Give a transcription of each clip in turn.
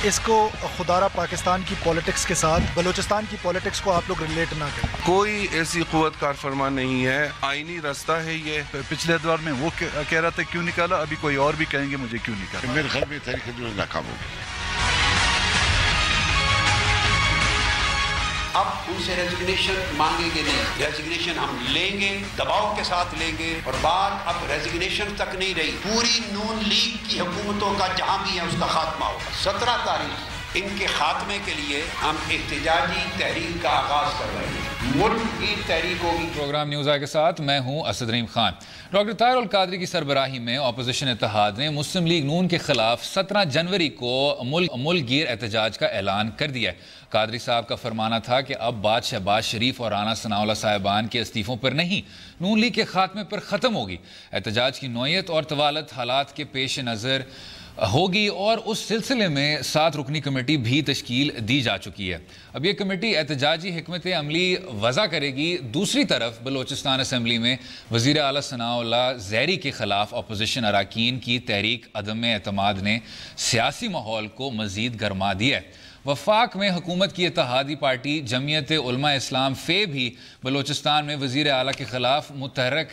اس کو خدارہ پاکستان کی پولیٹکس کے ساتھ بلوچستان کی پولیٹکس کو آپ لوگ ریلیٹ نہ کریں. کوئی ایسی قوت کار فرما نہیں ہے, آئینی راستہ ہے یہ. پچھلے دور میں وہ کہہ رہا تھا کیوں نکالا, ابھی کوئی اور بھی کہیں گے مجھے کیوں نکالا. میرے خیال میں تحریک انصاف ناکام ہوگی. اب ان سے ریزگنیشن مانگیں گے نہیں, ریزگنیشن ہم لیں گے, دباؤ کے ساتھ لیں گے. اور بات اب ریزگنیشن تک نہیں رہی, پوری نون لیگ کی حکومتوں کا جہاں بھی ہے اس کا خاتمہ ہوگا. 17 تاریخ ان کے خاتمے کے لیے ہم احتجاجی تحریک کا آغاز کر رہے ہیں. ملک کی تحریک ہوگی. پروگرام نیوز آئی کے ساتھ میں ہوں اسد رحیم خان. ڈاکٹر طاہر القادری کی سربراہی میں اپوزیشن اتحاد نے مسلم لیگ نون کے خلاف 17 جنوری کو ملک گیر احتجاج کا اعلان کر دیا ہے. قادری صاحب کا فرمانا تھا کہ اب بات شہباز شریف اور رانا ثناءاللہ صاحبان کے استعفوں پر نہیں, نون لیگ کے خاتمے پر ختم ہوگی. احتجاج کی نوعیت اور طوالت حالات کے پیش نظر ہوگی اور اس سلسلے میں 7 رکنی کمیٹی بھی تشکیل دی جا چکی ہے. اب یہ کمیٹی احتجاجی حکمت عملی وضع کرے گی. دوسری طرف بلوچستان اسمبلی میں وزیر اعلیٰ ثناءاللہ زیری کے خلاف اپوزیشن اراکین کی تحریک عدم اعتماد نے سیاسی ماحول کو مزید گرما دیا ہے. وفاق میں حکومت کی اتحادی پارٹی جمعیت علماء اسلام فے بھی بلوچستان میں وزیر اعلیٰ کے خلاف متحرک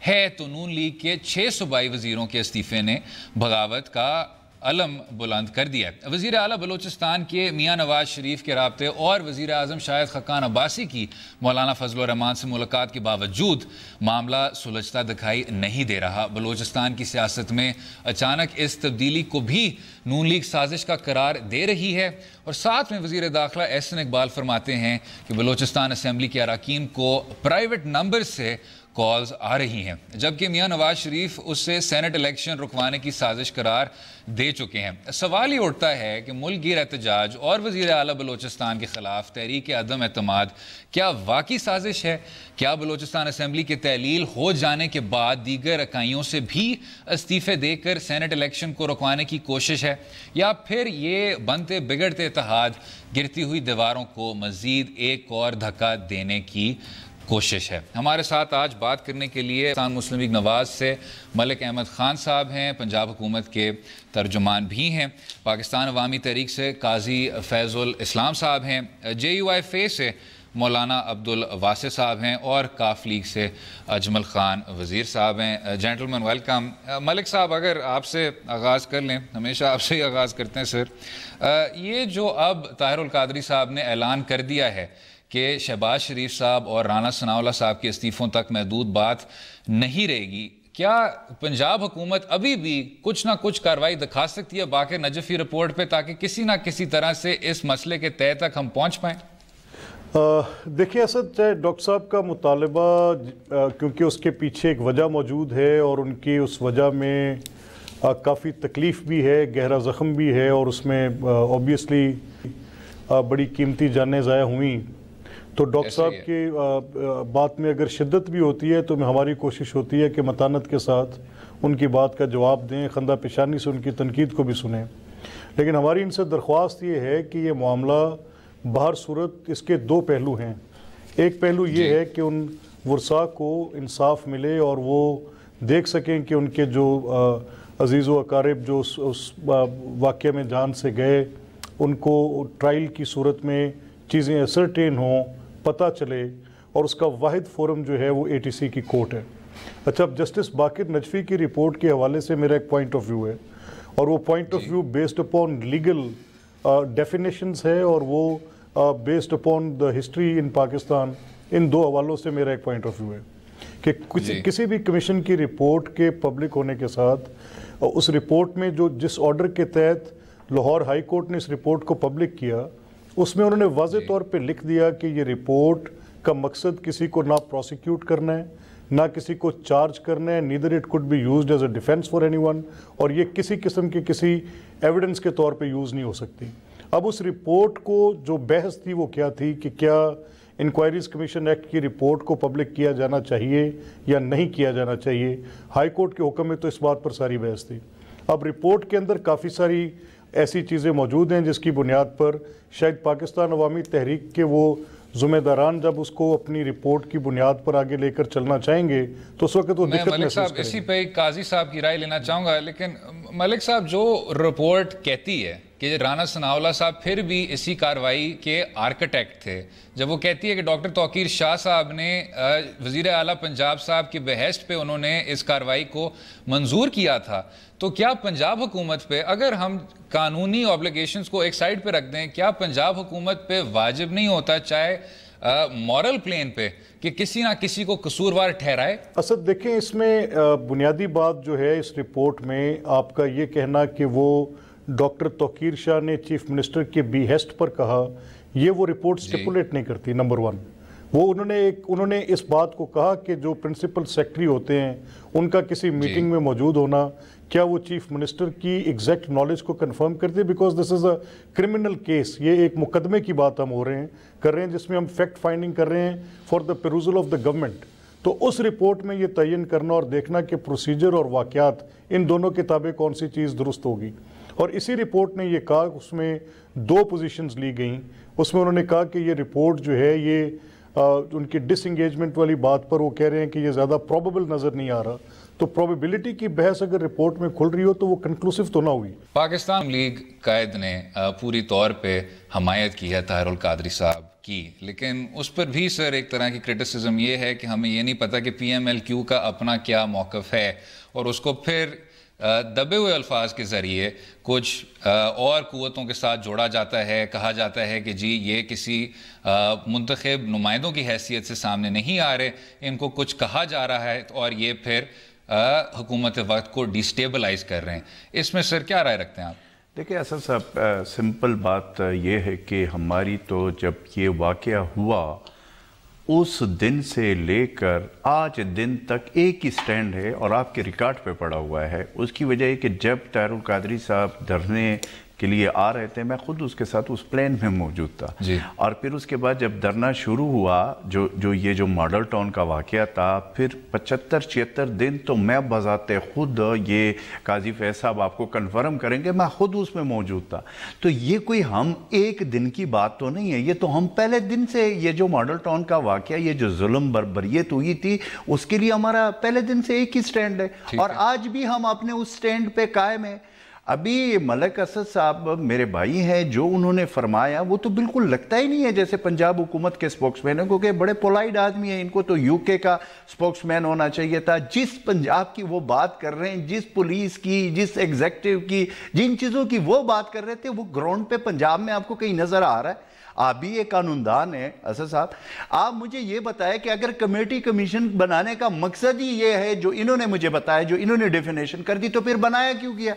ہے, تو نون لیگ کے 6 صوبائی وزیروں کے استعفے نے بغاوت کا علم بلند کر دیا. وزیر اعلیٰ بلوچستان کے میاں نواز شریف کے رابطے اور وزیر اعظم شاہد خاقان عباسی کی مولانا فضل الرحمان سے ملاقات کے باوجود معاملہ سلجھتا دکھائی نہیں دے رہا. بلوچستان کی سیاست میں اچانک اس تبدیلی کو بھی نون لیگ سازش کا قرار دے رہی ہے. اور ساتھ میں وزیر داخلہ احسن اقبال فرماتے ہیں کہ بلوچستان اسمبلی کے اراکین کو پرائیویٹ نمبر سے کالز آ رہی ہیں, جبکہ میاں نواز شریف اس سے سینٹ الیکشن رکوانے کی سازش قرار دے چکے ہیں. سوال یہ اٹھتا ہے کہ ملک گیر احتجاج اور وزیر اعلیٰ بلوچستان کے خلاف تحریک عدم اعتماد کیا واقعی سازش ہے؟ کیا بلوچستان اسمبلی کے تحلیل ہو جانے کے بعد دیگر اکائیوں سے بھی استعفے دے کر سینٹ الیکشن کو رکوانے کی کوشش ہے, یا پھر یہ بنتے بگڑتے اتحاد گرتی ہوئی دیواروں کو مزید ایک اور دھکا دینے کی کوشش ہے؟ ہمارے ساتھ آج بات کرنے کے لیے پاکستان مسلم لیگ نواز سے ملک احمد خان صاحب ہیں, پنجاب حکومت کے ترجمان بھی ہیں. پاکستان عوامی تحریک سے قاضی فیض الاسلام صاحب ہیں. JUI سے مولانا عبد الواسع صاحب ہیں, اور کاف لیگ سے اجمل خان وزیر صاحب ہیں. جینٹلمن ویلکم. ملک صاحب, اگر آپ سے آغاز کر لیں, ہمیشہ آپ سے ہی آغاز کرتے ہیں سر. یہ جو اب طاہر القادری صاحب نے اعلان کر دیا ہے کہ شہباز شریف صاحب اور رانا ثناءاللہ صاحب کے استعفوں تک محدود بات نہیں رہے گی, کیا پنجاب حکومت ابھی بھی کچھ نہ کچھ کارروائی دکھا سکتی ہے باقر نجفی رپورٹ پہ, تاکہ کسی نہ کسی طرح سے اس مسئلے کے تہہ تک ہم پہنچ پائیں؟ دیکھیں اسد, چاہے ڈاکٹر صاحب کا مطالبہ کیونکہ اس کے پیچھے ایک وجہ موجود ہے اور ان کی اس وجہ میں کافی تکلیف بھی ہے, گہرا زخم بھی ہے, اور اس میں اوبیسلی بڑی قیمتی جانیں ضائع ہوئیں, تو ڈاکٹر صاحب کی بات میں اگر شدت بھی ہوتی ہے تو ہماری کوشش ہوتی ہے کہ متانت کے ساتھ ان کی بات کا جواب دیں, خندہ پیشانی سے ان کی تنقید کو بھی سنیں. لیکن ہماری ان سے درخواست یہ ہے کہ یہ معاملہ بہر صورت اس کے 2 پہلو ہیں. ایک پہلو یہ ہے کہ ان ورثاء کو انصاف ملے اور وہ دیکھ سکیں کہ ان کے جو عزیز و اقارب جو اس واقعے میں جان سے گئے, ان کو ٹرائل کی صورت میں چیزیں اسرٹین ہوں, پتہ چلے, اور اس کا واحد فورم جو ہے وہ ATC کی کورٹ ہے. اچھا, اب جسٹس باقر نجفی کی رپورٹ کے حوالے سے میرا ایک پوائنٹ آف ویو ہے, اور وہ point of view based upon legal definitions ہے, اور وہ based upon the history in Pakistan. ان 2 حوالوں سے میرا ایک پوائنٹ آف ویو ہے کہ کسی بھی کمیشن کی رپورٹ کے پبلک ہونے کے ساتھ اس رپورٹ میں جو جس آرڈر کے تحت لاہور ہائی کورٹ نے اس رپورٹ کو پبلک کیا, اس میں انہوں نے واضح طور پہ لکھ دیا کہ یہ رپورٹ کا مقصد کسی کو نہ پروسیکیوٹ کرنا ہے, نہ کسی کو چارج کرنا ہے, neither it could be used as a defence for any one, اور یہ کسی قسم کے کسی ایویڈنس کے طور پہ یوز نہیں ہو سکتی. اب اس رپورٹ کو جو بحث تھی وہ کیا تھی کہ کیا انکوائریز کمیشن ایکٹ کی رپورٹ کو پبلک کیا جانا چاہیے یا نہیں کیا جانا چاہیے. ہائی کورٹ کے حکم میں تو اس بات پر ساری بحث تھی. اب رپورٹ کے اندر کافی ساری ایسی چیزیں موجود ہیں جس کی بنیاد پر شاید پاکستان عوامی تحریک کے وہ ذمہ داران جب اس کو اپنی رپورٹ کی بنیاد پر آگے لے کر چلنا چاہیں گے تو اس وقت وہ دقت محسوس کریں گے. ملک صاحب, اسی پہ قاضی صاحب کی رائے لینا چاہوں گا, لیکن ملک صاحب جو رپورٹ کہتی ہے کہ رانا ثناءاللہ صاحب پھر بھی اسی کارروائی کے آرکیٹیکٹ تھے. جب وہ کہتی ہے کہ ڈاکٹر توقیر شاہ صاحب نے وزیر اعلیٰ پنجاب صاحب کی بہشت پہ انہوں نے اس کارروائی کو منظور کیا تھا, تو کیا پنجاب حکومت پہ, اگر ہم قانونی اوبلیگیشنز کو ایک سائڈ پہ رکھ دیں, کیا پنجاب حکومت پہ واجب نہیں ہوتا چاہے مورل پلین پہ کہ کسی نہ کسی کو قصوروار ٹھہرائے؟ اسد دیکھیں, اس میں بنیادی بات جو ہے اس رپورٹ میں آپ کا یہ کہنا کہ وہ ڈاکٹر توقیر شاہ نے چیف منسٹر کے بیہسٹ پر کہا, یہ وہ رپورٹ سٹیپولیٹ نہیں کرتی. نمبر ون, وہ انہوں نے اس بات کو کہا کہ جو پرنسپل سیکرٹری ہوتے ہیں ان کا کسی میٹنگ میں موجود ہونا, کیا وہ چیف منسٹر کی ایگزیکٹ نالج کو کنفرم کرتے, because this is a criminal case, یہ ایک مقدمے کی بات ہم کر رہے ہیں جس میں ہم فیکٹ فائنڈنگ کر رہے ہیں for the perusal of the government. تو اس رپورٹ میں یہ تعین کرنا اور دیکھنا کہ پروسیجر اور واقعات ان دونوں کے تابع کون سی چیز درست ہوگی. اور اسی رپورٹ نے یہ کہا, اس میں 2 پوزیشنز لی گئیں. اس میں انہوں نے کہا کہ یہ رپورٹ جو ہے یہ ان کی ڈس انگیجمنٹ والی بات پر وہ کہہ رہے ہیں کہ یہ زیادہ پروبیبل نظر نہیں آ رہا. تو پروبیبلٹی کی بحث اگر رپورٹ میں کھل رہی ہو تو وہ کنکلوسیو تو نہ ہوئی. پاکستان لیگ قائد نے پوری طور پہ حمایت کی ہے طاہر القادری صاحب کی, لیکن اس پر بھی سر ایک طرح کی کرٹیسزم یہ ہے کہ ہمیں یہ نہیں پتا کہ پی ایم ایل کیو کا اپنا کیا موقف ہے, اور اس کو پھر دبے ہوئے الفاظ کے ذریعے کچھ اور قوتوں کے ساتھ جوڑا جاتا ہے. کہا جاتا ہے کہ جی یہ کسی منتخب نمائندوں کی حیثیت سے سامنے نہیں آ رہے, ان کو کچھ کہا جا رہا ہے اور یہ پھر حکومت وقت کو ڈیسٹیبلائز کر رہے ہیں. اس میں سر کیا رائے رکھتے ہیں آپ؟ دیکھیں اسد صاحب, سمپل بات یہ ہے کہ ہماری تو جب یہ واقعہ ہوا اس دن سے لے کر آج دن تک ایک ہی سٹینڈ ہے, اور آپ کے ریکارڈ پہ پڑا ہوا ہے. اس کی وجہ ہے کہ جب طاہر القادری صاحب دھرنے کے لیے آ رہے تھے, میں خود اس کے ساتھ اس پلین میں موجود تھا. اور پھر اس کے بعد جب دھرنا شروع ہوا, جو ماڈل ٹاؤن کا واقعہ تھا, پھر 75-76 دن تو میں بذات خود, یہ قاضی فیض صاحب آپ کو کنفرم کریں گے, میں خود اس میں موجود تھا. تو یہ کوئی ہم ایک دن کی بات تو نہیں ہے, یہ تو ہم پہلے دن سے, یہ جو ماڈل ٹاؤن کا واقعہ, یہ جو ظلم بربریت ہوئی تھی, اس کے لیے ہمارا پہلے دن سے ایک ہی سٹینڈ ہے, اور آج بھی ہم اپنے اس سٹینڈ پہ قائم ہیں. ابھی ملک اسد صاحب میرے بھائی ہیں, جو انہوں نے فرمایا وہ تو بالکل لگتا ہی نہیں ہے جیسے پنجاب حکومت کے سپوکس مین ہیں, کیونکہ بڑے پولائٹ آدمی ہیں, ان کو تو یو کے کا سپوکس مین ہونا چاہیے تھا. جس پنجاب کی وہ بات کر رہے ہیں, جس پولیس کی, جس ایگزیکٹو کی, جن چیزوں کی وہ بات کر رہے تھے, وہ گراؤنڈ پہ پنجاب میں آپ کو کہیں نظر آ رہا ہے؟ آپ بھی ایک قانوندان ہیں اسد صاحب, آپ مجھے یہ بتائیں کہ اگر کمیٹی کمیشن بنانے کا مقصد ہی یہ ہے جو انہوں نے مجھے بتایا, جو انہوں نے ڈیفینیشن کر دی, تو پھر بنایا کیوں کیا؟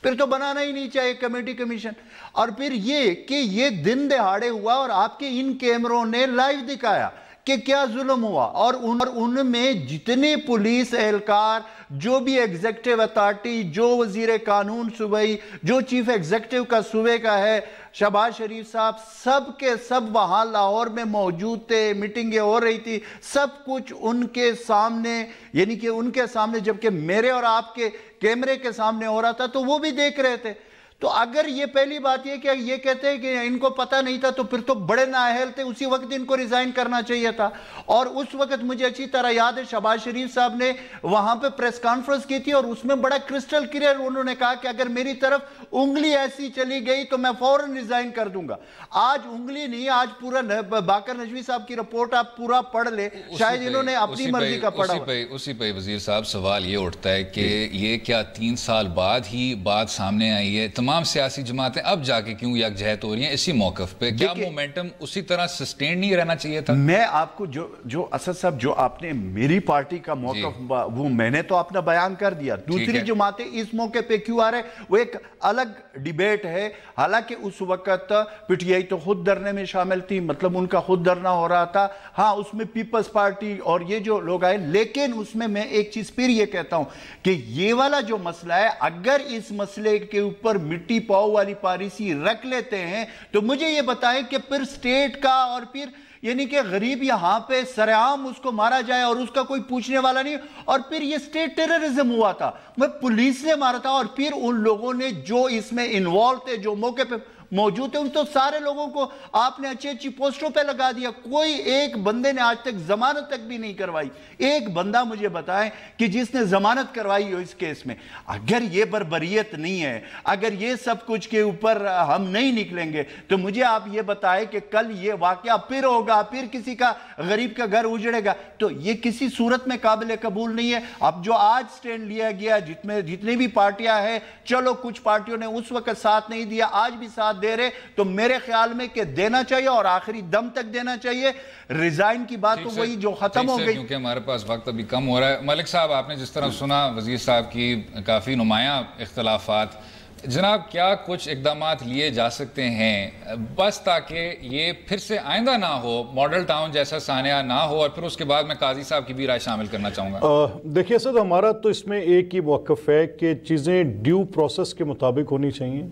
پھر تو بنانا ہی نہیں چاہیے کمیٹی کمیشن. اور پھر یہ کہ یہ دن دہاڑے ہوا اور آپ کے ان کیمروں نے لائیو دکھایا کہ کیا ظلم ہوا, اور ان میں جتنے پولیس اہلکار, جو بھی ایگزیکٹو اتھارٹی, جو وزیر قانون صوبائی, جو چیف ایگزیکٹو کا صوبے کا ہے شہباز شریف صاحب, سب کے سب وہاں لاہور میں موجود تھے, میٹنگیں ہو رہی تھی, سب کچھ ان کے سامنے, یعنی کہ ان کے سامنے, جبکہ میرے اور آپ کے کیمرے کے سامنے ہو رہا تھا, تو وہ بھی دیکھ رہے تھے. تو اگر یہ پہلی بات یہ کہ یہ کہتے ہیں کہ ان کو پتہ نہیں تھا, تو پھر تو بڑے نااہل تھے, اسی وقت ان کو ریزائن کرنا چاہیے تھا. اور اس وقت مجھے اچھی طرح یاد ہے شہباز شریف صاحب نے وہاں پہ پریس کانفرنس کی تھی, اور اس میں بڑا کرسٹل کلیئر انہوں نے کہا کہ اگر میری طرف انگلی ایسی چلی گئی تو میں فوراً ریزائن کر دوں گا. آج انگلی نہیں, آج پورا باقر نجوی صاحب کی رپورٹ آپ پورا پڑھ لے, شاید انہوں نے اپنی مرضی کا پڑھا. اسی پہ وزیر صاحب سوال یہ اٹھتا ہے کہ یہ کیا 3 سال بعد ہی بات سامنے آئی ہے, تمام سیاسی جماعت اب جا کے کیوں یکجہت ہو رہی ہیں اسی موقف پہ؟ کیا مومنٹم اسی طرح سسٹین نہیں رہنا چاہیے تھا؟ میں آپ کو جو اسد صاحب, جو آپ نے میری پارٹی کا موقف, وہ میں نے تو اپنا بیان کر دیا. دوسری جماعتیں اس موقع پہ کیوں آ رہے, وہ ایک الگ ڈیبیٹ ہے. حالانکہ اس وقت پی ٹی آئی تو خود دھرنے میں شامل تھی, مطلب ان کا خود دھرنا ہو رہا تھا. ہاں اس میں پیپلز پارٹی اور یہ جو لوگ آئے, لیکن اس میں ایک چیز پھر یہ کہتا ہوں کہ یہ والا جو مسئلہ ہے, اگر اس مسئلے کے اوپر مٹی پاؤ والی پالیسی رکھ لیتے ہیں, تو مجھے یہ بتائیں کہ پھر سٹیٹ کا, اور پھر یعنی کہ غریب یہاں پہ سرعام اس کو مارا جائے اور اس کا کوئی پوچھنے والا نہیں. اور پھر یہ سٹیٹ ٹیررزم ہوا تھا, میں پولیس نے مارا تھا, اور پھر ان لوگوں نے جو اس میں انوالو تھے, جو موقع پہ, موجود تھے ان تو سارے لوگوں کو آپ نے اچھی اچھی پوسٹوں پہ لگا دیا. کوئی ایک بندے نے آج تک ضمانت تک بھی نہیں کروائی. ایک بندہ مجھے بتائیں کہ جس نے ضمانت کروائی ہو اس کیس میں. اگر یہ بربریت نہیں ہے, اگر یہ سب کچھ کے اوپر ہم نہیں نکلیں گے, تو مجھے آپ یہ بتائیں کہ کل یہ واقعہ پھر ہوگا, پھر کسی کا غریب کا گھر اجڑے گا, تو یہ کسی صورت میں قابل قبول نہیں ہے. اب جو آج سٹینڈ لیا گیا, جتنی بھی پارٹیاں ہیں, چلو کچھ پارٹیوں نے اس وقت ساتھ نہیں دیا, آج بھی ساتھ دے رہے, تو میرے خیال میں کہ دینا چاہیے اور آخری دم تک دینا چاہیے. ریزائن کی بات تو وہی جو ختم ہو گئی. کیونکہ ہمارے پاس وقت ابھی کم ہو رہا ہے. ملک صاحب, آپ نے جس طرح سنا وزیر صاحب کی کافی نمایاں اختلافات, جناب کیا کچھ اقدامات لیے جا سکتے ہیں بس تاکہ یہ پھر سے آئندہ نہ ہو, ماڈل ٹاؤن جیسا سانحہ نہ ہو؟ اور پھر اس کے بعد میں قاضی صاحب کی بھی رائے شامل کرنا چاہوں گا. دیکھیے سر, ہمارا تو اس میں ایک ہی موقف ہے کہ چیزیں ڈیو پروسیس کے مطابق ہونی چاہیے.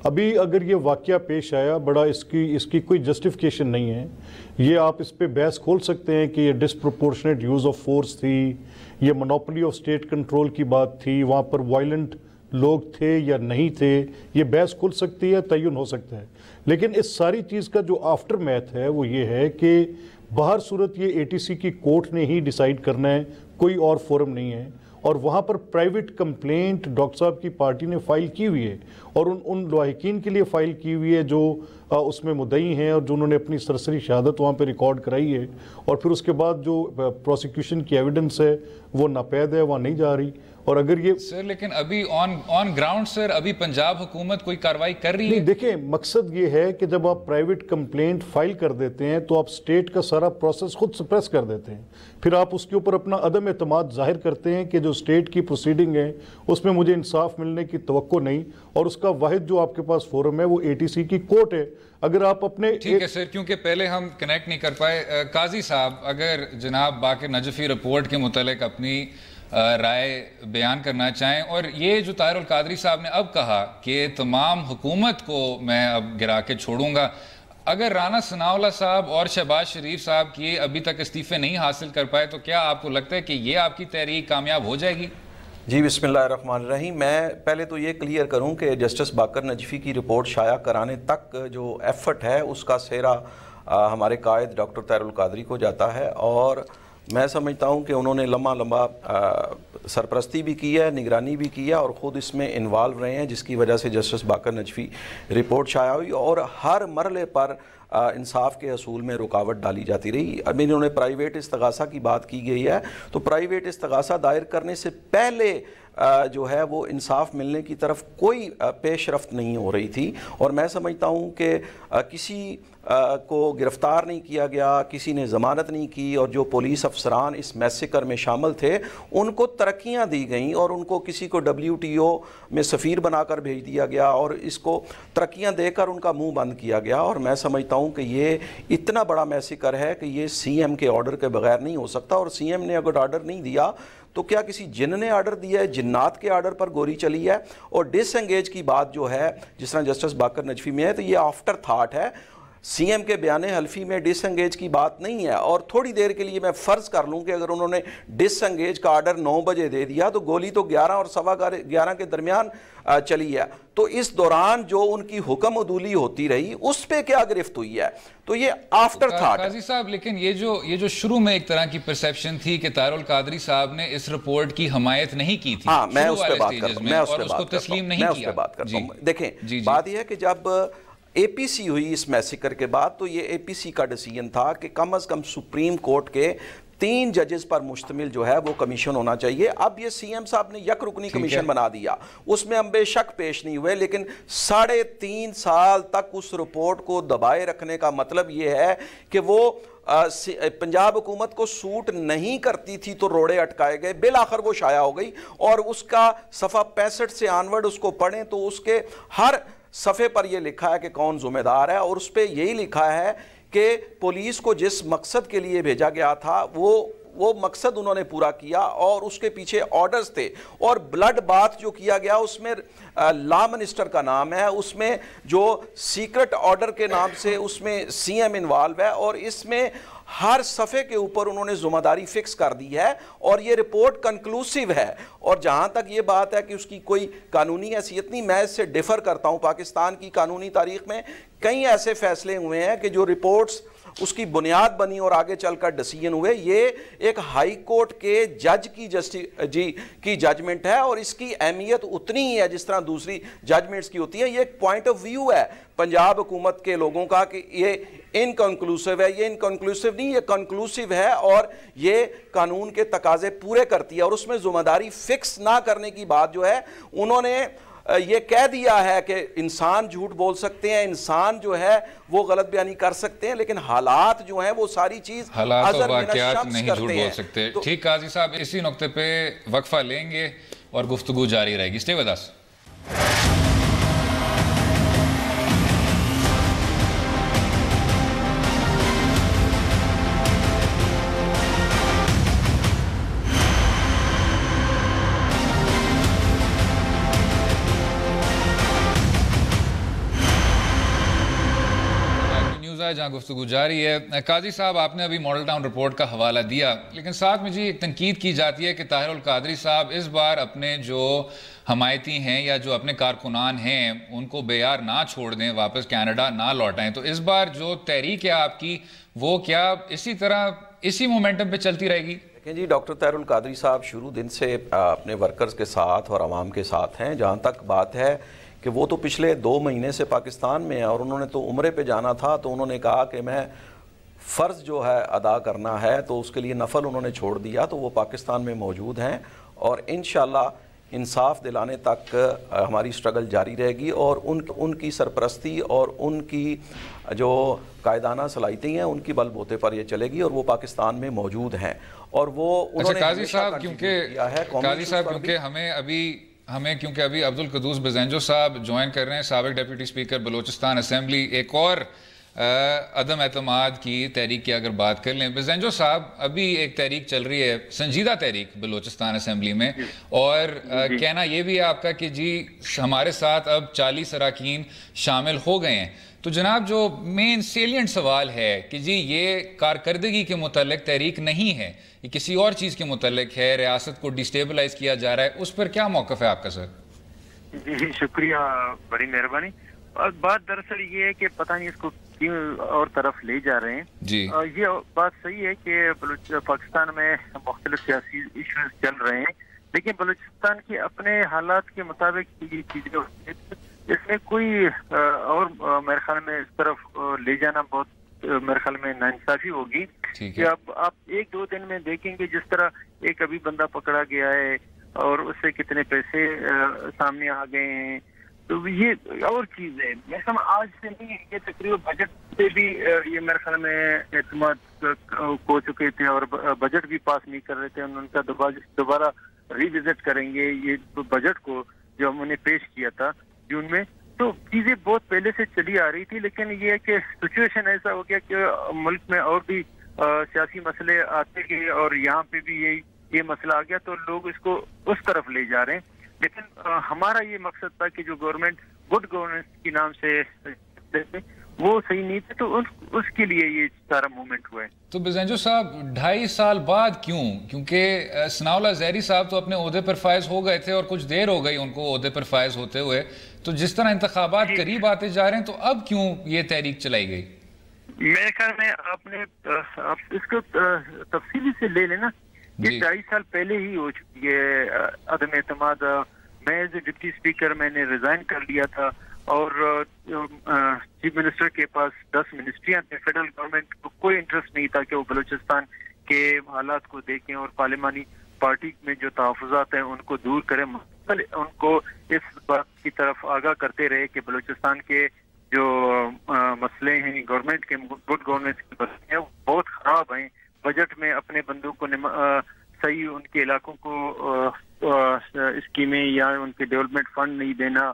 ابھی اگر یہ واقعہ پیش آیا بڑا, اس کی کوئی جسٹیفیکیشن نہیں ہے. یہ آپ اس پہ بحث کھول سکتے ہیں کہ یہ ڈسپروپورشنیٹ یوز آف فورس تھی, یہ مونوپولی آف سٹیٹ کنٹرول کی بات تھی, وہاں پر وائلنٹ لوگ تھے یا نہیں تھے, یہ بحث کھل سکتی ہے, تعین ہو سکتا ہے. لیکن اس ساری چیز کا جو آفٹر میتھ ہے وہ یہ ہے کہ باہر صورت یہ اے ٹی سی کی کورٹ نے ہی ڈیسائیڈ کرنا ہے, کوئی اور فورم نہیں ہے. اور وہاں پر پرائیویٹ کمپلینٹ ڈاکٹر صاحب کی پارٹی نے فائل کی ہوئی ہے, اور ان لاحقین کے لیے فائل کی ہوئی ہے جو اس میں مدعی ہیں اور جو انہوں نے اپنی سرسری شہادت وہاں پہ ریکارڈ کرائی ہے. اور پھر اس کے بعد جو پروسیکیوشن کی ایویڈنس ہے وہ ناپید ہے, وہاں نہیں جا رہی. اور اگر یہ سر لیکن ابھی آن گراؤنڈ سر ابھی پنجاب حکومت کوئی کاروائی کر رہی ہے؟ نہیں, دیکھیں مقصد یہ ہے کہ جب آپ پرائیویٹ کمپلینٹ فائل کر دیتے ہیں تو آپ سٹیٹ کا سارا پروسیس خود سپریس کر دیتے ہیں. پھر آپ اس کے اوپر اپنا عدم اعتماد ظاہر کرتے ہیں کہ جو سٹیٹ کی پروسیڈنگ ہے اس میں مجھے انصاف ملنے کی توقع نہیں, اور اس کا واحد جو آپ کے پاس فورم ہے وہ اے ٹی سی کی کورٹ ہے. اگر آپ اپنے ٹھیک ہے سر, کیونکہ پہلے ہم کنیکٹ نہیں کر پائے. قاضی صاحب, اگر جناب باقر نجفی رپورٹ کے متعلق اپنی رائے بیان کرنا چاہیں, اور یہ جو طاہر القادری صاحب نے اب کہا کہ تمام حکومت کو میں اب گرا کے چھوڑوں گا, اگر رانا ثناءاللہ صاحب اور شہباز شریف صاحب کی ابھی تک استعفے نہیں حاصل کر پائے, تو کیا آپ کو لگتا ہے کہ یہ آپ کی تحریک کامیاب ہو جائے گی؟ جی بسم اللہ الرحمن الرحیم. میں پہلے تو یہ کلیئر کروں کہ جسٹس باقر نجفی کی رپورٹ شائع کرانے تک جو ایفرٹ ہے اس کا سہرا ہمارے قائد ڈاکٹر طاہر القادری کو جاتا ہے, اور میں سمجھتا ہوں کہ انہوں نے لمبا سرپرستی بھی کی ہے, نگرانی بھی کی ہے, اور خود اس میں انوالو رہے ہیں, جس کی وجہ سے جسٹس باقر نجفی رپورٹ شائع ہوئی, اور ہر مرحلے پر انصاف کے حصول میں رکاوٹ ڈالی جاتی رہی. اب انہوں نے پرائیویٹ استغاثہ کی بات کی گئی ہے, تو پرائیویٹ استغاثہ دائر کرنے سے پہلے جو ہے وہ انصاف ملنے کی طرف کوئی پیش رفت نہیں ہو رہی تھی. اور میں سمجھتا ہوں کہ کسی کو گرفتار نہیں کیا گیا, کسی نے ضمانت نہیں کی, اور جو پولیس افسران اس میسیکر میں شامل تھے ان کو ترقیاں دی گئیں, اور ان کو کسی کو WTO میں سفیر بنا کر بھیج دیا گیا, اور اس کو ترقیاں دے کر ان کا منہ بند کیا گیا. اور میں سمجھتا ہوں کہ یہ اتنا بڑا میسیکر ہے کہ یہ CM کے آرڈر کے بغیر نہیں ہو سکتا, اور CM نے اگر آرڈر نہیں دیا تو کیا کسی جن نے آرڈر دیا ہے؟ جنات کے آرڈر پر گولی چلی ہے. اور ڈس انگیج کی بات جو ہے جس طرح جسٹس باقر نجفی میں ہے, تو یہ آفٹر تھاٹ ہے. CM کے بیان حلفی میں ڈس انگیج کی بات نہیں ہے. اور تھوڑی دیر کے لیے میں فرض کر لوں کہ اگر انہوں نے ڈس انگیج کا آرڈر 9 بجے دے دیا تو گولی تو 11 اور 11:15 کے درمیان چلی ہے, تو اس دوران جو ان کی حکم عدولی ہوتی رہی اس پہ کیا گرفت ہوئی ہے؟ تو یہ آفٹر تھاٹ. قاضی صاحب, لیکن یہ جو شروع میں ایک طرح کی پرسیپشن تھی کہ طاہر القادری صاحب نے اس رپورٹ کی حمایت نہیں کی تھی, ہاں میں اس پہ بات کرتا ہوں, اور اس کو تسلیم نہیں کیا. دیکھیں بات یہ ہے کہ جب APC ہوئی اس میسیکر کے بعد, تو یہ APC کا ڈیسیجن تھا کہ کم از کم سپریم کورٹ کے 3 ججز پر مشتمل جو ہے وہ کمیشن ہونا چاہیے. اب یہ CM صاحب نے یک رکنی کمیشن بنا دیا, اس میں ہم بے شک پیش نہیں ہوئے, لیکن 3.5 سال تک اس رپورٹ کو دبائے رکھنے کا مطلب یہ ہے کہ وہ پنجاب حکومت کو سوٹ نہیں کرتی تھی تو روڑے اٹکائے گئے. بالآخر وہ شائع ہو گئی, اور اس کا صفحہ 65 سے آنورڈ اس کو پڑھیں تو اس کے ہر صفحے پر یہ لکھا ہے کہ کون ذمہ دار ہے, اور اس پہ یہی لکھا ہے کہ پولیس کو جس مقصد کے لیے بھیجا گیا تھا وہ مقصد انہوں نے پورا کیا, اور اس کے پیچھے آرڈرز تھے. اور بلڈ بات جو کیا گیا اس میں لا منسٹر کا نام ہے, اس میں جو سیکرٹ آرڈر کے نام سے اس میں CM انوالو ہے, اور اس میں ہر صفحے کے اوپر انہوں نے ذمہ داری فکس کر دی ہے اور یہ رپورٹ کنکلوسیو ہے. اور جہاں تک یہ بات ہے کہ اس کی کوئی قانونی حیثیت نہیں, میں اس سے ڈیفر کرتا ہوں. پاکستان کی قانونی تاریخ میں کئی ایسے فیصلے ہوئے ہیں کہ جو رپورٹس اس کی بنیاد بنی اور آگے چل کر ڈیسیژن ہوئے. یہ ایک ہائی کورٹ کے جج کی ججمنٹ ہے اور اس کی اہمیت اتنی ہی ہے جس طرح دوسری ججمنٹس کی ہوتی ہے. یہ ایک پوائنٹ آف ویو ہے پنجاب حکومت کے لوگوں کا کہ یہ انکنکلوسیو ہے. یہ انکنکلوسیو نہیں, یہ کنکلوسیو ہے اور یہ قانون کے تقاضے پورے کرتی ہے. اور اس میں ذمہ داری فکس نہ کرنے کی بات جو ہے, انہوں نے یہ کہہ دیا ہے کہ انسان جھوٹ بول سکتے ہیں, انسان جو ہے وہ غلط بیانی کر سکتے ہیں, لیکن حالات جو ہیں وہ ساری چیز حالات و واقعات نہیں جھوٹ بول سکتے. ٹھیک قاضی صاحب, اسی نقطے پہ وقفہ لیں گے اور گفتگو جاری رہے گی. Stay with us. جہاں گفتگو جاری ہے. قاضی صاحب, آپ نے ابھی ماڈل ٹاؤن رپورٹ کا حوالہ دیا, لیکن ساتھ میں جی ایک تنقید کی جاتی ہے کہ طاہر القادری صاحب اس بار اپنے جو حمایتی ہیں یا جو اپنے کارکنان ہیں ان کو بے یار نہ چھوڑ دیں, واپس کینیڈا نہ لوٹائیں. تو اس بار جو تحریک ہے آپ کی وہ کیا اسی طرح اسی مومنٹم پہ چلتی رہے گی؟ دیکھیں جی, ڈاکٹر طاہر القادری صاحب شروع دن سے اپنے ورکرز کے ساتھ اور عوام کے ساتھ ہیں. جہاں تک بات ہے کہ وہ تو پچھلے 2 مہینے سے پاکستان میں ہیں اور انہوں نے تو عمرے پہ جانا تھا, تو انہوں نے کہا کہ میں فرض جو ہے ادا کرنا ہے, تو اس کے لیے نفل انہوں نے چھوڑ دیا. تو وہ پاکستان میں موجود ہیں اور انشاءاللہ انصاف دلانے تک ہماری سٹرگل جاری رہے گی اور ان کی سرپرستی اور ان کی جو قائدانہ صلاحیتیں ہیں ان کی بل بوتے پر یہ چلے گی اور وہ پاکستان میں موجود ہیں. اور وہ انہوں نے قاضی صاحب کیونکہ ہمیں کیونکہ ابھی عبدالقدوس بزنجو صاحب جوائن کر رہے ہیں, سابق ڈیپٹی اسپیکر بلوچستان اسمبلی. ایک اور عدم اعتماد کی تحریک کی اگر بات کر لیں, بزنجو صاحب ابھی ایک تحریک چل رہی ہے, سنجیدہ تحریک بلوچستان اسمبلی میں, اور کہنا یہ بھی ہے آپ کا کہ جی ہمارے ساتھ اب 40 اراکین شامل ہو گئے ہیں. تو جناب جو مین سیلینٹ سوال ہے کہ جی یہ کارکردگی کے متعلق تحریک نہیں ہے, یہ کسی اور چیز کے متعلق ہے, ریاست کو ڈیسٹیبلائز کیا جا رہا ہے, اس پر کیا موقف ہے آپ کا سر؟ جی شکریہ, بڑی مہربانی. بات دراصل یہ ہے کہ پتہ نہیں اس کو کیوں اور طرف لے جا رہے ہیں. جی یہ بات صحیح ہے کہ پاکستان میں مختلف سیاسی ایشوز چل رہے ہیں, لیکن بلوچستان کے اپنے حالات کے مطابق یہ چیزیں اس میں کوئی اور میرے خیال میں اس طرف لے جانا بہت میرے خیال میں ناانصافی ہوگی. کہ اب آپ 1-2 دن میں دیکھیں گے جس طرح ایک ابھی بندہ پکڑا گیا ہے اور اس سے کتنے پیسے سامنے آ گئے ہیں, تو یہ اور چیز ہے. میں آج سے نہیں, یہ تقریباً بجٹ سے بھی یہ میرے خیال میں اعتماد ہو چکے تھے اور بجٹ بھی پاس نہیں کر رہے تھے. ان کا دوبارہ ریوزٹ کریں گے یہ بجٹ کو جو ہم نے پیش کیا تھا جون میں. تو چیزیں بہت پہلے سے چلی آ رہی تھی, لیکن یہ ہے کہ سچویشن ایسا ہو گیا کہ ملک میں اور بھی سیاسی مسئلے آتے گئے اور یہاں پہ بھی یہ مسئلہ آ گیا, تو لوگ اس کو اس طرف لے جا رہے ہیں. لیکن ہمارا یہ مقصد تھا کہ جو گورنمنٹ گڈ گورننس کے نام سے وہ صحیح نہیں تھے, تو اس کے لیے یہ سارا موومنٹ ہوا ہے. تو بزنجو صاحب 2.5 سال بعد کیوں؟ کیونکہ ثناء اللہ زہری صاحب تو اپنے عہدے پر فائز ہو گئے تھے اور کچھ دیر ہو گئی ان کو عہدے پر فائز ہوتے ہوئے, تو جس طرح انتخابات قریب آتے جا رہے ہیں تو اب کیوں یہ تحریک چلائی گئی؟ میرے خیال میں آپ نے اس کو تفصیلی سے لے لینا, یہ 2.5 سال پہلے ہی ہو چکی ہے عدم اعتماد. میں ایز اے ڈپٹی اسپیکر میں نے ریزائن کر لیا تھا اور چیف منسٹر کے پاس 10 منسٹریاں تھیں. فیڈرل گورنمنٹ کو کوئی انٹرسٹ نہیں تھا کہ وہ بلوچستان کے حالات کو دیکھیں اور پارلیمانی پارٹی میں جو تحفظات ہیں ان کو دور کریں. ان کو اس بات کی طرف آگاہ کرتے رہے کہ بلوچستان کے جو مسئلے ہیں گورنمنٹ کے گڈ گورننس کے مسئلے ہیں وہ بہت خراب ہیں. بجٹ میں اپنے بندوں کو صحیح ان کے علاقوں کو اسکیمیں یا ان کے ڈیولپمنٹ فنڈ نہیں دینا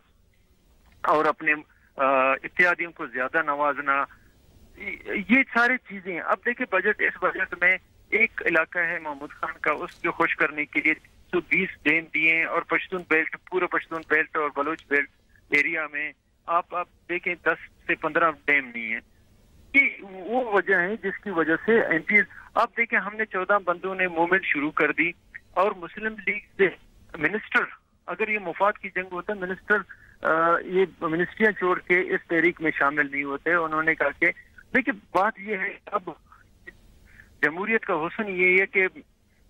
اور اپنے اتحادیوں کو زیادہ نوازنا, یہ ساری چیزیں. اب دیکھیں اس بجٹ میں ایک علاقہ ہے محمود خان کا, اس کو خوش کرنے کے لیے 120 ڈیم دیے ہیں اور پشتون بیلٹ, پورا پشتون بیلٹ اور بلوچ بیلٹ ایریا میں آپ دیکھیں 10 سے 15 ڈیم نہیں ہیں. کہ وہ وجہ ہیں جس کی وجہ سے ایم پیز، آپ دیکھیں ہم نے 14 بندوں نے موومنٹ شروع کر دی اور مسلم لیگ سے منسٹر، اگر یہ مفاد کی جنگ ہوتا ہے، منسٹر یہ منسٹریاں چھوڑ کے اس تحریک میں شامل نہیں ہوتے. انہوں نے کہا کہ دیکھیں بات یہ ہے، اب جمہوریت کا حسن یہ ہے کہ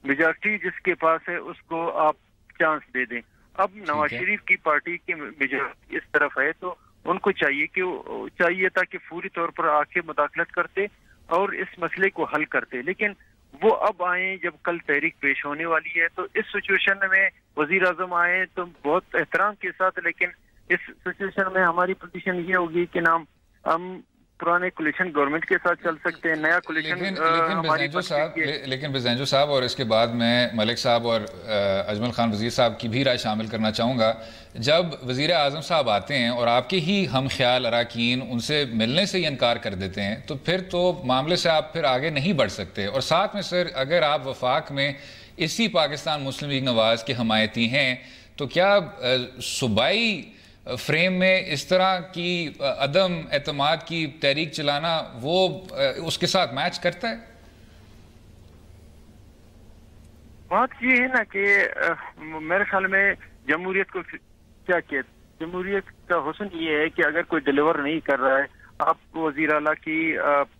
میجارٹی جس کے پاس ہے اس کو آپ چانس دے دیں. اب نواز شریف کی پارٹی کی میجارٹی اس طرف ہے تو ان کو چاہیے تھا کہ فوری طور پر آ کے مداخلت کرتے اور اس مسئلے کو حل کرتے، لیکن وہ اب آئیں جب کل تحریک پیش ہونے والی ہے. تو اس سچویشن میں وزیر اعظم آئے تو بہت احترام کے ساتھ، لیکن اس سچویشن میں ہماری پوزیشن یہ ہوگی کہ ہم پرانے کولیشن گورنمنٹ کے ساتھ چل سکتے ہیں، نیا کولیشن. لیکن بزنجو صاحب، اور اس کے بعد میں ملک صاحب اور اجمل خان وزیر صاحب کی بھی رائے شامل کرنا چاہوں گا. جب وزیر اعظم صاحب آتے ہیں اور آپ کے ہی ہم خیال اراکین ان سے ملنے سے ہی انکار کر دیتے ہیں تو پھر تو معاملے سے آپ پھر آگے نہیں بڑھ سکتے. اور ساتھ میں سر، اگر آپ وفاق میں اسی پاکستان مسلم لیگ نواز کے حمایتی ہیں تو کیا صوبائی فریم میں اس طرح کی عدم اعتماد کی تحریک چلانا وہ اس کے ساتھ میچ کرتا ہے؟ بات یہ ہے نا کہ میرے خیال میں جمہوریت کو کیا کہتے، جمہوریت کا حسن یہ ہے کہ اگر کوئی ڈیلیور نہیں کر رہا ہے، آپ وزیر اعلیٰ کی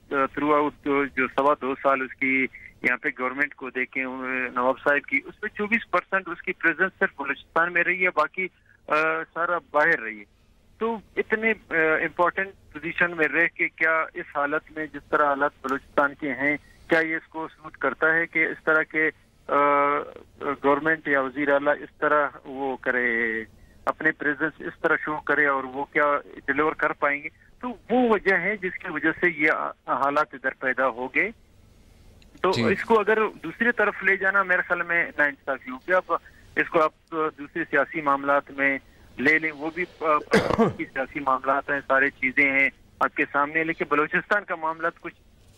تھرو آؤٹ جو 2.25 سال اس کی یہاں پہ گورنمنٹ کو دیکھیں، نواب صاحب کی، اس میں 24% اس کی پریزنس صرف بلوچستان میں رہی ہے، باقی سارا باہر رہی ہے. تو اتنے امپورٹنٹ پوزیشن میں رہ کے کیا اس حالت میں جس طرح حالات بلوچستان کے ہیں، کیا یہ اس کو سوٹ کرتا ہے کہ اس طرح کے گورنمنٹ یا وزیر اعلیٰ اس طرح وہ کرے، اپنے پریزنس اس طرح شو کرے، اور وہ کیا ڈیلیور کر پائیں گے؟ تو وہ وجہ ہے جس کی وجہ سے یہ حالات ادھر پیدا ہو گئے. تو اس کو اگر دوسری طرف لے جانا میرے خیال میں ناانصافی ہوگی. اب اس کو آپ دوسرے سیاسی معاملات میں لے لیں، وہ بھی سیاسی معاملات ہیں، سارے چیزیں ہیں آپ کے سامنے، لیکن بلوچستان کا معاملات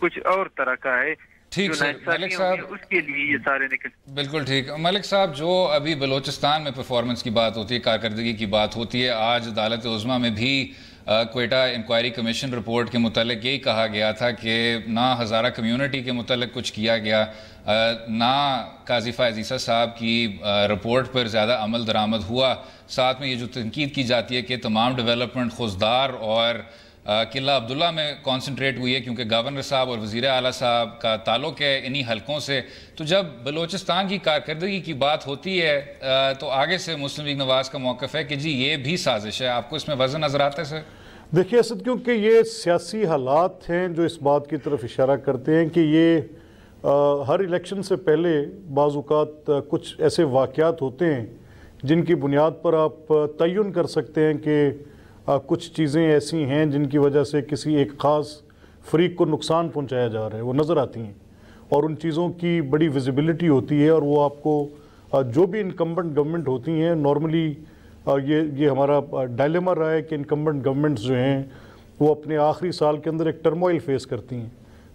کچھ اور طرح کا ہے. ٹھیک سر، ملک صاحب اس کے لیے یہ سارے نکل. بالکل ٹھیک. ملک صاحب، جو ابھی بلوچستان میں پرفارمنس کی بات ہوتی ہے، کارکردگی کی بات ہوتی ہے، آج عدالت عظمیٰ میں بھی کوئٹہ انکوائری کمیشن رپورٹ کے متعلق یہی کہا گیا تھا کہ نہ ہزارہ کمیونٹی کے متعلق کچھ کیا گیا، نہ قاضی فائز عیسیٰ صاحب کی رپورٹ پر زیادہ عمل درآمد ہوا. ساتھ میں یہ جو تنقید کی جاتی ہے کہ تمام ڈیولپمنٹ خوزدار اور قلعہ عبداللہ میں کانسنٹریٹ ہوئی ہے کیونکہ گورنر صاحب اور وزیر اعلیٰ صاحب کا تعلق ہے انہی حلقوں سے. تو جب بلوچستان کی کارکردگی کی بات ہوتی ہے تو آگے سے مسلم لیگ نواز کا موقف ہے کہ جی یہ بھی سازش ہے. آپ کو اس میں وزن نظر آتا ہے سر؟ دیکھیے اسد، کیونکہ یہ سیاسی حالات ہیں جو اس بات کی طرف اشارہ کرتے ہیں کہ یہ ہر الیکشن سے پہلے بعض اوقات کچھ ایسے واقعات ہوتے ہیں جن کی بنیاد پر آپ تعین کر سکتے ہیں کہ کچھ چیزیں ایسی ہیں جن کی وجہ سے کسی ایک خاص فریق کو نقصان پہنچایا جا رہا ہے، وہ نظر آتی ہیں اور ان چیزوں کی بڑی ویزیبلٹی ہوتی ہے. اور وہ آپ کو جو بھی انکمبنٹ گورنمنٹ ہوتی ہیں، نارملی یہ ہمارا ڈائلیما رہا ہے کہ انکمبنٹ گورنمنٹس جو ہیں وہ اپنے آخری سال کے اندر ایک ٹرموائل فیس کرتی ہیں.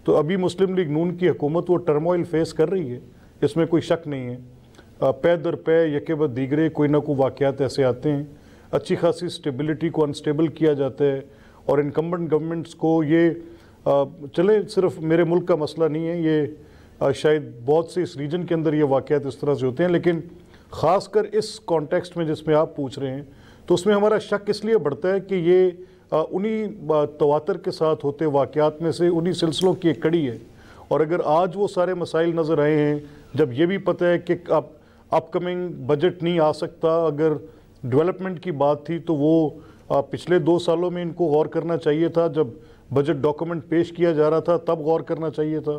تو ابھی مسلم لیگ نون کی حکومت وہ ٹرموائل فیس کر رہی ہے، اس میں کوئی شک نہیں ہے. پے در پے یکے بعد دیگرے کوئی نہ کوئی واقعات ایسے آتے ہیں، اچھی خاصی سٹیبلٹی کو انسٹیبل کیا جاتا ہے. اور انکمبنٹ گورنمنٹس کو یہ چلے صرف میرے ملک کا مسئلہ نہیں ہے، یہ شاید بہت سے اس ریجن کے اندر یہ واقعات اس طرح سے ہوتے ہیں، لیکن خاص کر اس کانٹیکسٹ میں جس میں آپ پوچھ رہے ہیں تو اس میں ہمارا شک اس لیے بڑھتا ہے کہ یہ انہی تواتر کے ساتھ ہوتے واقعات میں سے انہی سلسلوں کی ایک کڑی ہے. اور اگر آج وہ سارے مسائل نظر آئے ہیں، جب یہ بھی پتہ ہے کہ اپ کمنگ بجٹ نہیں آ سکتا، اگر ڈیولپمنٹ کی بات تھی تو وہ پچھلے 2 سالوں میں ان کو غور کرنا چاہیے تھا، جب بجٹ ڈاکومنٹ پیش کیا جا رہا تھا تب غور کرنا چاہیے تھا.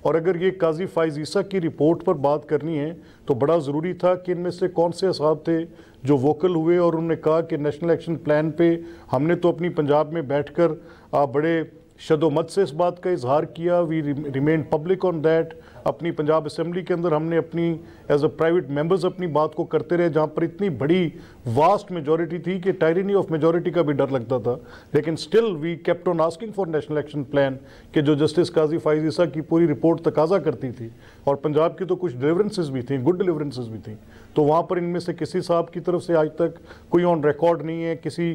اور اگر یہ قاضی فائز عیسیٰ کی رپورٹ پر بات کرنی ہے تو بڑا ضروری تھا کہ ان میں سے کون سے اصحاب تھے جو ووکل ہوئے اور انہوں نے کہا کہ نیشنل ایکشن پلان پہ ہم نے تو اپنی پنجاب میں بیٹھ کر بڑے شد و مت سے اس بات کا اظہار کیا، we remain public on that. اپنی پنجاب اسمبلی کے اندر ہم نے اپنی ایز اے پرائیویٹ ممبرز اپنی بات کو کرتے رہے، جہاں پر اتنی بڑی واسٹ میجورٹی تھی کہ ٹائرنی آف میجورٹی کا بھی ڈر لگتا تھا، لیکن still we kept on asking for national action plan کہ جو جسٹس قاضی فائز عیسیٰ کی پوری رپورٹ تقاضا کرتی تھی. اور پنجاب کی تو کچھ ڈیلیورنسز بھی تھیں، گڈ ڈیلیورنسز بھی تھیں. تو وہاں پر ان میں سے کسی صاحب کی طرف سے آج تک کوئی آن ریکارڈ نہیں ہے، کسی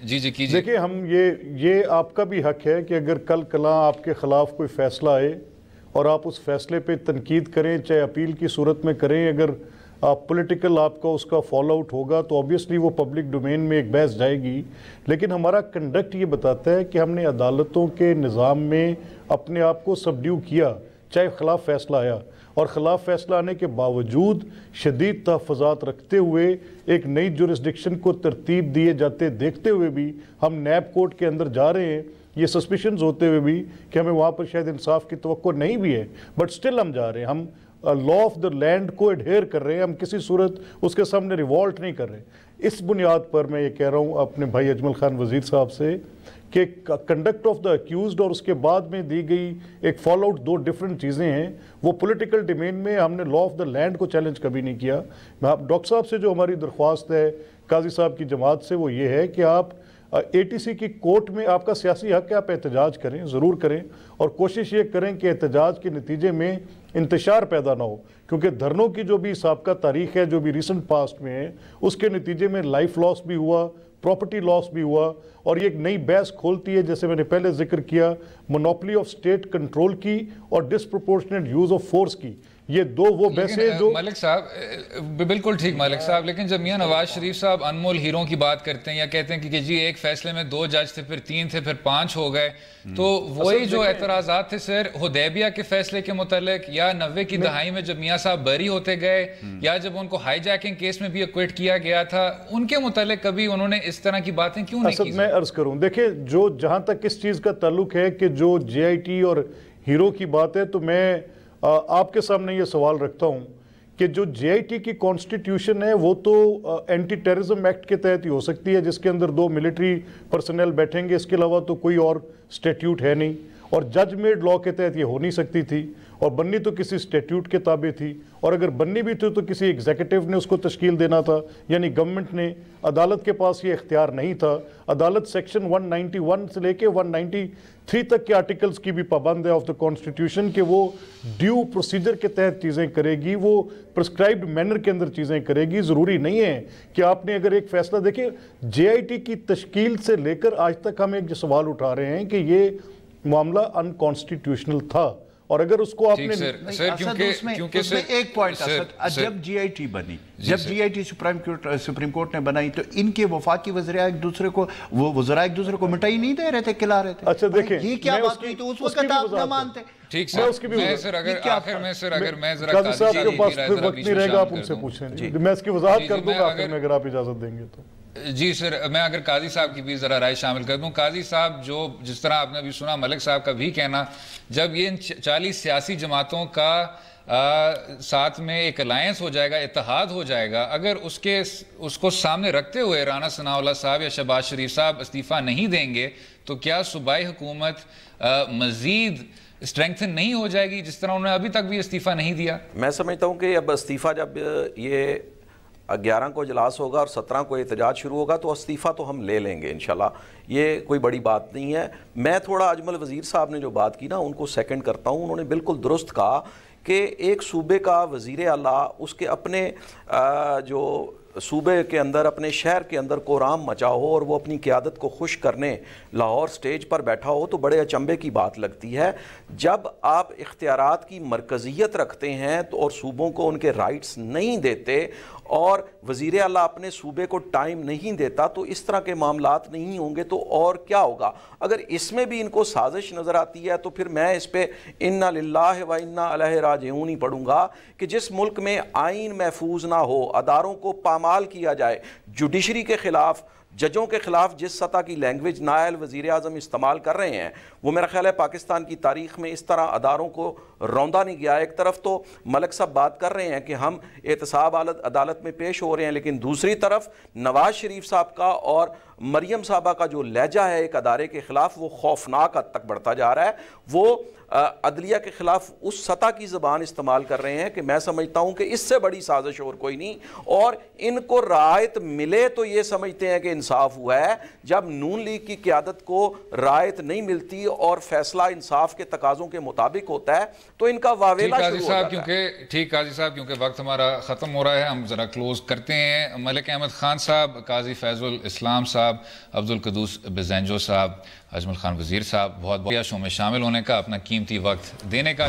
جی کیجیے. دیکھیں ہم یہ آپ کا بھی حق ہے کہ اگر کل کلاں آپ کے خلاف کوئی فیصلہ آئے اور آپ اس فیصلے پہ تنقید کریں، چاہے اپیل کی صورت میں کریں، اگر پولیٹیکل آپ کا اس کا فالو آؤٹ ہوگا تو آبویسلی وہ پبلک ڈومین میں ایک بحث جائے گی. لیکن ہمارا کنڈکٹ یہ بتاتا ہے کہ ہم نے عدالتوں کے نظام میں اپنے آپ کو سبڈیو کیا، چاہے خلاف فیصلہ آیا، اور خلاف فیصلہ آنے کے باوجود شدید تحفظات رکھتے ہوئے ایک نئی جورسڈکشن کو ترتیب دیے جاتے دیکھتے ہوئے بھی ہم نیب کورٹ کے اندر جا رہے ہیں، یہ سسپیشنز ہوتے ہوئے بھی کہ ہمیں وہاں پر شاید انصاف کی توقع نہیں بھی ہے، بٹ سٹل ہم جا رہے ہیں. ہم لا آف دا لینڈ کو ایڈہیر کر رہے ہیں، ہم کسی صورت اس کے سامنے ریوالٹ نہیں کر رہے. اس بنیاد پر میں یہ کہہ رہا ہوں اپنے بھائی اجمل خان وزیر صاحب سے کہ کنڈکٹ آف دا اکیوزڈ اور اس کے بعد میں دی گئی ایک فال آؤٹ دو ڈیفرنٹ چیزیں ہیں. وہ پولیٹیکل ڈومین میں ہم نے لا آف دا لینڈ کو چیلنج کبھی نہیں کیا. ڈاکٹر صاحب سے جو ہماری درخواست ہے قاضی صاحب کی جماعت سے وہ یہ ہے کہ آپ ATC کی کورٹ میں آپ کا سیاسی حق ہے، آپ احتجاج کریں، ضرور کریں، اور کوشش یہ کریں کہ احتجاج کے نتیجے میں انتشار پیدا نہ ہو، کیونکہ دھرنوں کی جو بھی سابقہ تاریخ ہے جو بھی ریسنٹ پاسٹ میں ہے اس کے نتیجے میں لائف لاس بھی ہوا، پراپرٹی لاس بھی ہوا، اور یہ ایک نئی بحث کھولتی ہے جیسے میں نے پہلے ذکر کیا مونوپلی آف اسٹیٹ کنٹرول کی اور ڈسپروپورشنیٹ یوز آف فورس کی. یہ دو وہ بحثیں جو ملک صاحب بالکل ٹھیک ملک صاحب، لیکن جب میاں نواز شریف صاحب انمول ہیروں کی بات کرتے ہیں یا کہتے ہیں کہ جی ایک فیصلے میں 2 جج تھے، پھر 3 تھے، پھر 5 ہو گئے، تو وہی جو اعتراضات تھے سر حدیبیہ کے فیصلے کے متعلق یا 90 کی دہائی میں جب میاں صاحب بری ہوتے گئے یا جب ان کو ہائی جیکنگ کیس میں بھی ایکویٹ کیا گیا تھا، ان کے متعلق کبھی انہوں نے اس طرح کی باتیں کیوں نہیں کی؟ میں عرض کروں، دیکھیں جہاں تک اس چیز کا تعلق ہے کہ جو JIT اور ہیرو کی بات ہے، تو میں آپ کے سامنے یہ سوال رکھتا ہوں کہ جو JIT کی کانسٹیٹیوشن ہے وہ تو اینٹی ٹیررزم ایکٹ کے تحت ہی ہو سکتی ہے، جس کے اندر 2 ملٹری پرسنل بیٹھیں گے، اس کے علاوہ تو کوئی اور سٹیٹیوٹ ہے نہیں، اور جج میڈ لا کے تحت یہ ہو نہیں سکتی تھی، اور بننی تو کسی سٹیٹیوٹ کے تابع تھی، اور اگر بننی بھی تھی تو کسی ایگزیکٹو نے اس کو تشکیل دینا تھا، یعنی گورنمنٹ نے. عدالت کے پاس یہ اختیار نہیں تھا. عدالت سیکشن 191 سے لے کے 193 تک کے آرٹیکلز کی بھی پابند ہے آف دا کانسٹیٹیوشن کہ وہ ڈیو پروسیجر کے تحت چیزیں کرے گی، وہ پرسکرائبڈ مینر کے اندر چیزیں کرے گی. ضروری نہیں ہے کہ آپ نے اگر ایک فیصلہ دیکھیں JIT کی تشکیل سے لے کر آج تک ہم ایک سوال اٹھا رہے ہیں کہ یہ معاملہ انکانسٹیٹیوشنل تھا، اور اگر اس کو آپ نے ایک پوائنٹ جب JIT بنی، جب JIT سپریم کورٹ نے بنائی تو ان کے وفاقی وزراء ایک دوسرے کو مٹائی نہیں دے رہے تھے، کھلا رہے تھے. اچھا دیکھیں یہ کیا بات ہوئی؟ تو اس وقت آپ نہ مانتے. ٹھیک سر، میں سر اگر آخر میں سر اگر میں ذرا قاضی صاحب کے پاس پھر وقت نہیں رہے گا، آپ ان سے پوچھیں، میں اس کی وضاحت کر دوں گا آخر میں اگر آپ اجازت دیں گے تو. جی سر، میں اگر قاضی صاحب کی بھی ذرا رائے شامل کر دوں. قاضی صاحب جو جس طرح آپ نے بھی سنا ملک صاحب کا بھی کہنا، جب یہ 40 سیاسی جماعتوں کا ساتھ میں ایک الائنس ہو جائے گا، اتحاد ہو جائے گا، اگر اس کو سامنے رکھتے ہوئے رانا ثناء اللہ صاحب یا شہباز شریف صاحب استعفیٰ نہیں دیں گے تو کیا صوبائی حکومت مزید اسٹرینگتھن نہیں ہو جائے گی جس طرح انہوں نے ابھی تک بھی استعفیٰ نہیں دیا؟ میں سمجھتا ہوں کہ اب استعفیٰ جب یہ 11 کو اجلاس ہوگا اور 17 کو احتجاج شروع ہوگا تو استعفیٰ تو ہم لے لیں گے انشاءاللہ، یہ کوئی بڑی بات نہیں ہے. میں تھوڑا اجمل وزیر صاحب نے جو بات کی نا ان کو سیکنڈ کرتا ہوں. انہوں نے بالکل درست کہا کہ ایک صوبے کا وزیر اعلیٰ اس کے اپنے جو صوبے کے اندر اپنے شہر کے اندر کوہرام مچا ہو اور وہ اپنی قیادت کو خوش کرنے لاہور سٹیج پر بیٹھا ہو تو بڑے اچنبے کی بات لگتی ہے. جب آپ اختیارات کی مرکزیت رکھتے ہیں تو اور صوبوں کو ان کے رائٹس نہیں دیتے اور وزیر اعلیٰ اپنے صوبے کو ٹائم نہیں دیتا تو اس طرح کے معاملات نہیں ہوں گے تو اور کیا ہوگا. اگر اس میں بھی ان کو سازش نظر آتی ہے تو پھر میں اس پہ انا للہ و انا الیہ راجعون ہی پڑھوں گا کہ جس ملک میں آئین محفوظ نہ ہو، اداروں کو پامال کیا جائے، جوڈیشری کے خلاف، ججوں کے خلاف جس سطح کی لینگویج نائل وزیر اعظم استعمال کر رہے ہیں وہ میرا خیال ہے پاکستان کی تاریخ میں اس طرح اداروں کو روندا نہیں گیا. ایک طرف تو ملک صاحب بات کر رہے ہیں کہ ہم احتساب عدالت میں پیش ہو رہے ہیں، لیکن دوسری طرف نواز شریف صاحب کا اور مریم صاحبہ کا جو لہجہ ہے ایک ادارے کے خلاف وہ خوفناک حد تک بڑھتا جا رہا ہے. وہ عدلیہ کے خلاف اس سطح کی زبان استعمال کر رہے ہیں کہ میں سمجھتا ہوں کہ اس سے بڑی سازش اور کوئی نہیں. اور ان کو رعایت ملے تو یہ سمجھتے ہیں کہ انصاف ہوا ہے جب نون لیگ کی قیادت کو رعایت نہیں ملتی اور فیصلہ انصاف کے تقاضوں کے مطابق ہوتا ہے تو ان کا واویلا شروع ہو جاتا ہے۔ ٹھیک قاضی صاحب، کیونکہ وقت ہمارا ختم ہو رہا ہے، ہم ذرا کلوز کرتے ہیں۔ ملک احمد خان صاحب، قاضی فیض الاسلام صاحب، عبدالقدوس بزینجو صاحب، اجمل خان وزیر صاحب، بہت بہت شو میں شامل ہونے کا، اپنا قیمتی وقت دینے کا۔